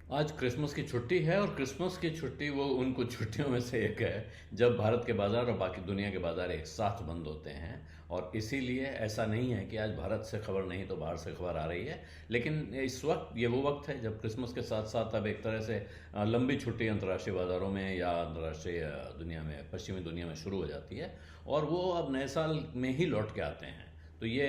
आज क्रिसमस की छुट्टी है और क्रिसमस की छुट्टी वो उन कुछ छुट्टियों में से एक है जब भारत के बाजार और बाकी दुनिया के बाजार एक साथ बंद होते हैं। और इसीलिए ऐसा नहीं है कि आज भारत से खबर नहीं तो बाहर से खबर आ रही है, लेकिन इस वक्त ये वो वक्त है जब क्रिसमस के साथ साथ अब एक तरह से लंबी छुट्टी अंतर्राष्ट्रीय बाजारों में या अंतर्राष्ट्रीय दुनिया में, पश्चिमी दुनिया में शुरू हो जाती है और वो अब नए साल में ही लौट के आते हैं। तो ये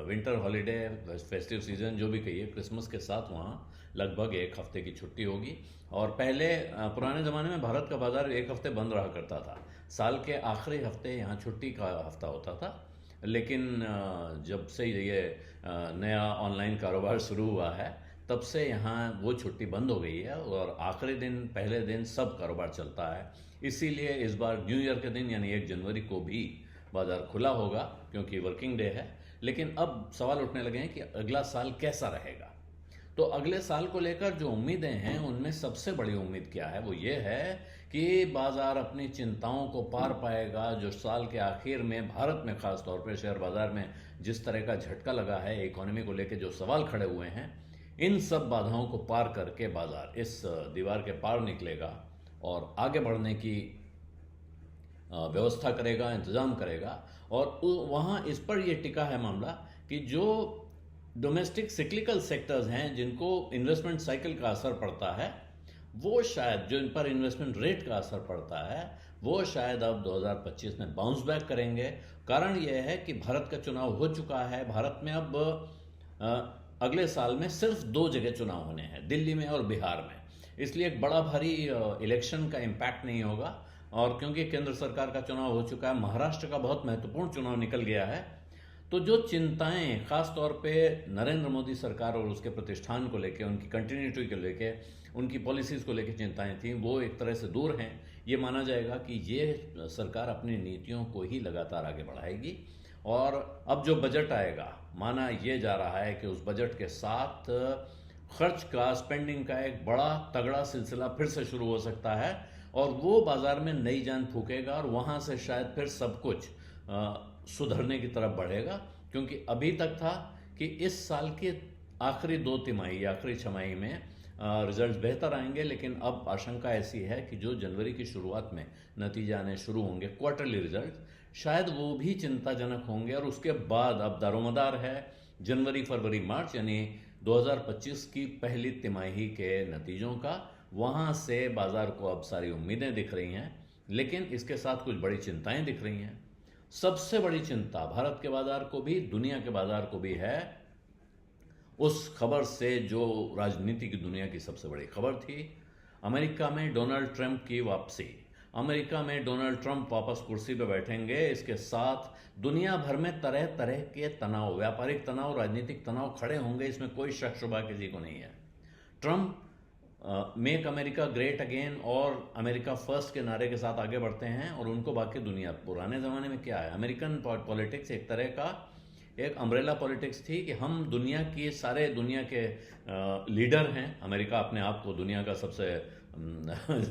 विंटर हॉलीडे, फेस्टिव सीजन जो भी कहिए, क्रिसमस के साथ वहाँ लगभग एक हफ्ते की छुट्टी होगी। और पहले पुराने ज़माने में भारत का बाज़ार एक हफ्ते बंद रहा करता था। साल के आखिरी हफ्ते यहाँ छुट्टी का हफ्ता होता था। लेकिन जब से ये नया ऑनलाइन कारोबार शुरू हुआ है तब से यहाँ वो छुट्टी बंद हो गई है और आखिरी दिन, पहले दिन सब कारोबार चलता है। इसीलिए इस बार न्यू ईयर के दिन यानी 1 जनवरी को भी बाज़ार खुला होगा क्योंकि वर्किंग डे है। लेकिन अब सवाल उठने लगे हैं कि अगला साल कैसा रहेगा। तो अगले साल को लेकर जो उम्मीदें हैं उनमें सबसे बड़ी उम्मीद क्या है, वो ये है कि बाजार अपनी चिंताओं को पार पाएगा। जो साल के आखिर में भारत में खास तौर पर शेयर बाजार में जिस तरह का झटका लगा है, इकोनॉमी को लेकर जो सवाल खड़े हुए हैं, इन सब बाधाओं को पार करके बाजार इस दीवार के पार निकलेगा और आगे बढ़ने की व्यवस्था करेगा, इंतज़ाम करेगा। और वहाँ इस पर यह टिका है मामला कि जो डोमेस्टिक सिक्लिकल सेक्टर्स हैं जिनको इन्वेस्टमेंट साइकिल का असर पड़ता है, वो शायद, जो इन पर इन्वेस्टमेंट रेट का असर पड़ता है, वो शायद अब 2025 में बाउंस बैक करेंगे। कारण यह है कि भारत का चुनाव हो चुका है। भारत में अब अगले साल में सिर्फ 2 जगह चुनाव होने हैं, दिल्ली में और बिहार में। इसलिए एक बड़ा भारी इलेक्शन का इम्पैक्ट नहीं होगा। और क्योंकि केंद्र सरकार का चुनाव हो चुका है, महाराष्ट्र का बहुत महत्वपूर्ण चुनाव निकल गया है, तो जो चिंताएं खास तौर पे नरेंद्र मोदी सरकार और उसके प्रतिष्ठान को लेके, उनकी कंटिन्यूटी को लेके, उनकी पॉलिसीज़ को लेके चिंताएं थी, वो एक तरह से दूर हैं। ये माना जाएगा कि ये सरकार अपनी नीतियों को ही लगातार आगे बढ़ाएगी। और अब जो बजट आएगा, माना ये जा रहा है कि उस बजट के साथ खर्च का, स्पेंडिंग का एक बड़ा तगड़ा सिलसिला फिर से शुरू हो सकता है और वो बाजार में नई जान फूकेगा और वहाँ से शायद फिर सब कुछ सुधरने की तरफ बढ़ेगा। क्योंकि अभी तक था कि इस साल के आखिरी 2 तिमाही, आखिरी छमाही में रिजल्ट्स बेहतर आएंगे, लेकिन अब आशंका ऐसी है कि जो जनवरी की शुरुआत में नतीजे आने शुरू होंगे, क्वार्टरली रिजल्ट, शायद वो भी चिंताजनक होंगे। और उसके बाद अब दारोमदार है जनवरी, फरवरी, मार्च यानी 2025 की पहली तिमाही के नतीजों का। वहाँ से बाजार को अब सारी उम्मीदें दिख रही हैं, लेकिन इसके साथ कुछ बड़ी चिंताएं दिख रही हैं। सबसे बड़ी चिंता भारत के बाजार को भी, दुनिया के बाजार को भी है उस खबर से जो राजनीति की दुनिया की सबसे बड़ी खबर थी, अमेरिका में डोनाल्ड ट्रंप की वापसी। अमेरिका में डोनाल्ड ट्रंप वापस कुर्सी पर बैठेंगे। इसके साथ दुनिया भर में तरह तरह के तनाव, व्यापारिक तनाव, राजनीतिक तनाव खड़े होंगे, इसमें कोई शक शुबा किसी को नहीं है। Trump make America great again और अमेरिका फर्स्ट के नारे के साथ आगे बढ़ते हैं और उनको बाकी दुनिया, पुराने ज़माने में क्या है, अमेरिकन पॉलिटिक्स एक तरह का एक अम्ब्रेला पॉलिटिक्स थी कि हम दुनिया की, सारे दुनिया के लीडर हैं। अमेरिका अपने आप को दुनिया का सबसे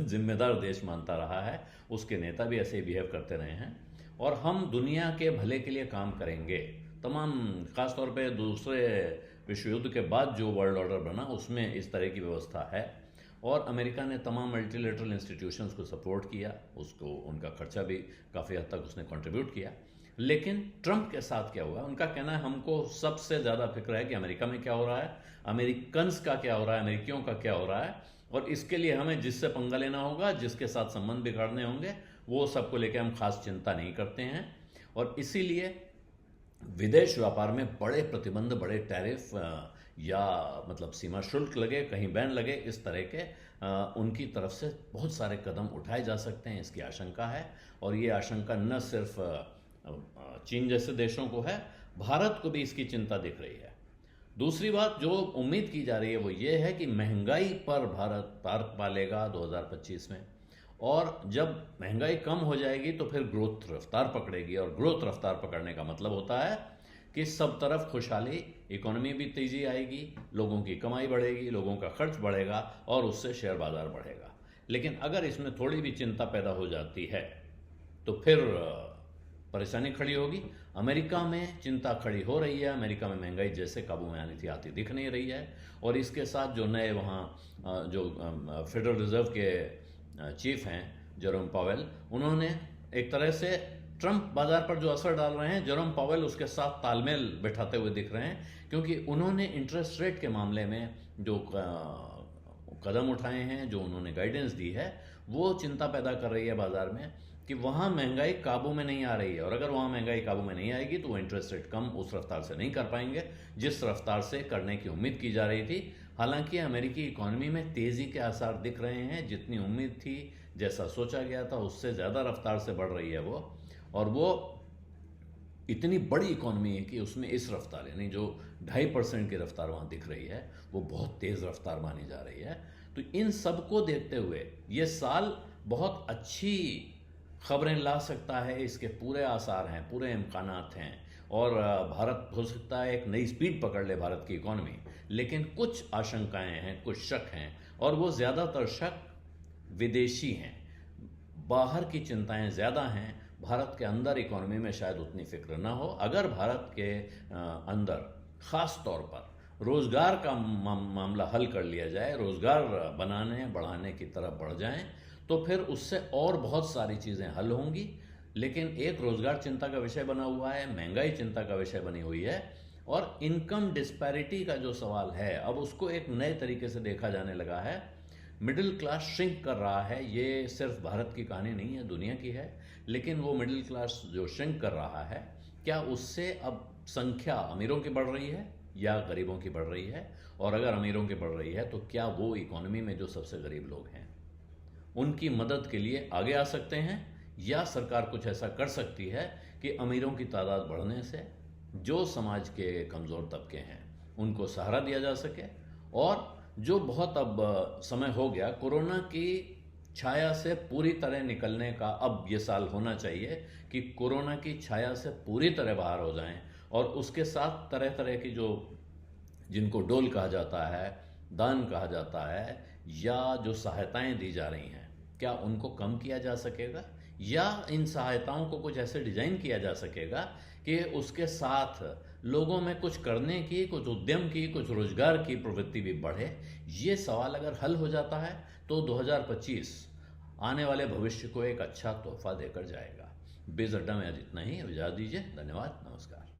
जिम्मेदार देश मानता रहा है, उसके नेता भी ऐसे ही बिहेव करते रहे हैं और हम दुनिया के भले के लिए काम करेंगे। तमाम, खास तौर पे दूसरे विश्व युद्ध के बाद जो वर्ल्ड ऑर्डर बना उसमें इस तरह की व्यवस्था है। और अमेरिका ने तमाम मल्टीलेटरल इंस्टीट्यूशंस को सपोर्ट किया, उसको, उनका खर्चा भी काफ़ी हद तक उसने कंट्रीब्यूट किया। लेकिन ट्रंप के साथ क्या हुआ, उनका कहना है हमको सबसे ज़्यादा फिक्र है कि अमेरिका में क्या हो रहा है, अमेरिकन्स का क्या हो रहा है, अमेरिकियों का क्या हो रहा है, और इसके लिए हमें जिससे पंगा लेना होगा, जिसके साथ संबंध बिगाड़ने होंगे, वो सबको लेकर हम खास चिंता नहीं करते हैं। और इसीलिए विदेश व्यापार में बड़े प्रतिबंध, बड़े टैरिफ या मतलब सीमा शुल्क लगे, कहीं बैन लगे, इस तरह के उनकी तरफ से बहुत सारे कदम उठाए जा सकते हैं, इसकी आशंका है। और ये आशंका न सिर्फ चीन जैसे देशों को है, भारत को भी इसकी चिंता दिख रही है। दूसरी बात जो उम्मीद की जा रही है वो ये है कि महंगाई पर भारत पार पालेगा 2025 में, और जब महंगाई कम हो जाएगी तो फिर ग्रोथ रफ्तार पकड़ेगी। और ग्रोथ रफ्तार पकड़ने का मतलब होता है कि सब तरफ खुशहाली, इकोनॉमी भी तेजी आएगी, लोगों की कमाई बढ़ेगी, लोगों का खर्च बढ़ेगा और उससे शेयर बाजार बढ़ेगा। लेकिन अगर इसमें थोड़ी भी चिंता पैदा हो जाती है तो फिर परेशानी खड़ी होगी। अमेरिका में चिंता खड़ी हो रही है, अमेरिका में महंगाई जैसे काबू में आनी थी आती दिख नहीं रही है। और इसके साथ जो नए वहाँ जो फेडरल रिजर्व के चीफ हैं जेरोम पावेल, उन्होंने एक तरह से ट्रंप बाजार पर जो असर डाल रहे हैं, जेरोम पावेल उसके साथ तालमेल बैठाते हुए दिख रहे हैं, क्योंकि उन्होंने इंटरेस्ट रेट के मामले में जो कदम उठाए हैं, जो उन्होंने गाइडेंस दी है, वो चिंता पैदा कर रही है बाजार में कि वहाँ महंगाई काबू में नहीं आ रही है। और अगर वहाँ महंगाई काबू में नहीं आएगी तो वो इंटरेस्ट रेट कम उस रफ्तार से नहीं कर पाएंगे जिस रफ्तार से करने की उम्मीद की जा रही थी। हालांकि अमेरिकी इकोनॉमी में तेज़ी के आसार दिख रहे हैं, जितनी उम्मीद थी, जैसा सोचा गया था, उससे ज़्यादा रफ्तार से बढ़ रही है वो। और वो इतनी बड़ी इकोनॉमी है कि उसमें इस रफ्तार यानी जो 2.5% की रफ्तार वहाँ दिख रही है वो बहुत तेज़ रफ्तार मानी जा रही है। तो इन सब को देखते हुए ये साल बहुत अच्छी खबरें ला सकता है, इसके पूरे आसार हैं, पूरे इम्कानात हैं। और भारत हो सकता है एक नई स्पीड पकड़ ले भारत की इकोनॉमी, लेकिन कुछ आशंकाएं हैं, कुछ शक हैं, और वो ज़्यादातर शक विदेशी हैं। बाहर की चिंताएं ज़्यादा हैं, भारत के अंदर इकोनॉमी में शायद उतनी फिक्र ना हो। अगर भारत के अंदर ख़ास तौर पर रोज़गार का मामला हल कर लिया जाए, रोज़गार बनाने बढ़ाने की तरफ बढ़ जाएं, तो फिर उससे और बहुत सारी चीज़ें हल होंगी। लेकिन एक रोज़गार चिंता का विषय बना हुआ है, महंगाई चिंता का विषय बनी हुई है, और इनकम डिस्पैरिटी का जो सवाल है अब उसको एक नए तरीके से देखा जाने लगा है। मिडिल क्लास श्रिंक कर रहा है, ये सिर्फ भारत की कहानी नहीं है, दुनिया की है। लेकिन वो मिडिल क्लास जो श्रिंक कर रहा है, क्या उससे अब संख्या अमीरों की बढ़ रही है या गरीबों की बढ़ रही है? और अगर अमीरों की बढ़ रही है तो क्या वो इकोनॉमी में जो सबसे गरीब लोग हैं उनकी मदद के लिए आगे आ सकते हैं, या सरकार कुछ ऐसा कर सकती है कि अमीरों की तादाद बढ़ने से जो समाज के कमज़ोर तबके हैं उनको सहारा दिया जा सके? और जो बहुत अब समय हो गया कोरोना की छाया से पूरी तरह निकलने का, अब ये साल होना चाहिए कि कोरोना की छाया से पूरी तरह बाहर हो जाएं, और उसके साथ तरह तरह की जो जिनको डोल कहा जाता है, दान कहा जाता है, या जो सहायताएं दी जा रही हैं, क्या उनको कम किया जा सकेगा, या इन सहायताओं को कुछ ऐसे डिज़ाइन किया जा सकेगा कि उसके साथ लोगों में कुछ करने की, कुछ उद्यम की, कुछ रोजगार की प्रवृत्ति भी बढ़े? ये सवाल अगर हल हो जाता है तो 2025 आने वाले भविष्य को एक अच्छा तोहफा देकर जाएगा। बेज अड्डा में आज इतना ही, इजाज़त दीजिए। धन्यवाद, नमस्कार।